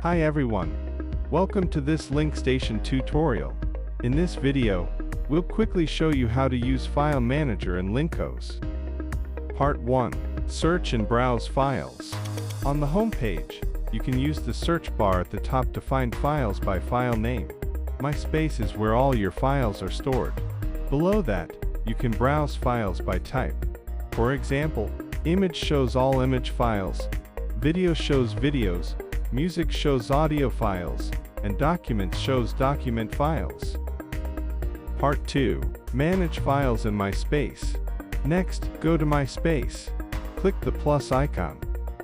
Hi everyone. Welcome to this Link Station tutorial. In this video, we'll quickly show you how to use File Manager in LincOS. Part 1. Search and browse files. On the home page, you can use the search bar at the top to find files by file name. My space is where all your files are stored. Below that, you can browse files by type. For example, image shows all image files, video shows videos, music shows audio files, and documents shows document files. Part 2. Manage files in My Space. Next, go to My Space. Click the plus icon.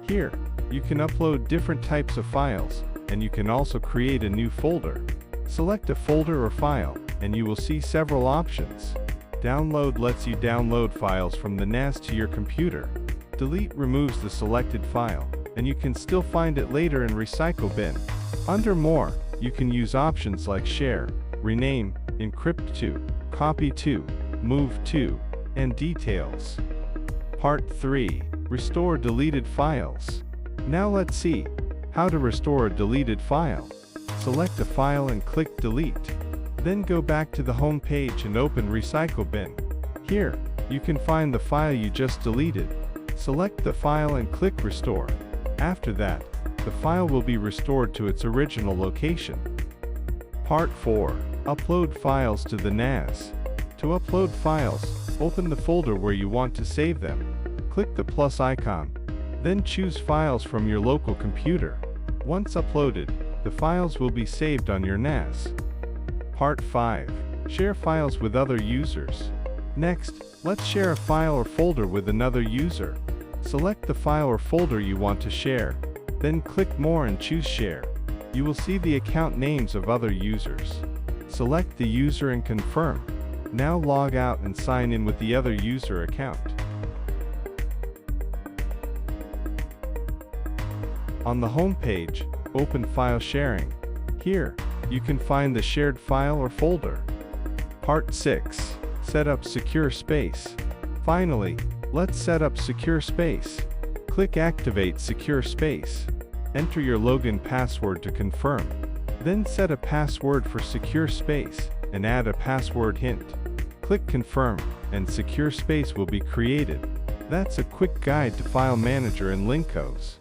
Here, you can upload different types of files, and you can also create a new folder. Select a folder or file, and you will see several options. Download lets you download files from the NAS to your computer. Delete removes the selected file, and you can still find it later in Recycle Bin. Under More, you can use options like Share, Rename, Encrypt to, Copy to, Move to, and Details. Part 3. Restore deleted files. Now let's see how to restore a deleted file. Select a file and click Delete. Then go back to the home page and open Recycle Bin. Here, you can find the file you just deleted. Select the file and click Restore. After that, the file will be restored to its original location. Part 4. Upload files to the NAS. To upload files, open the folder where you want to save them. Click the plus icon. Then choose Files from your local computer. Once uploaded, the files will be saved on your NAS. Part 5. Share files with other users. Next, let's share a file or folder with another user. Select the file or folder you want to share, then click More and choose Share. You will see the account names of other users. Select the user and confirm. Now log out and sign in with the other user account. On the home page, open File Sharing. Here, you can find the shared file or folder. Part 6. Set up Secure Space. Finally, let's set up Secure Space. Click Activate Secure Space. Enter your login password to confirm. Then set a password for Secure Space and add a password hint. Click Confirm, and Secure Space will be created. That's a quick guide to File Manager in LincOS.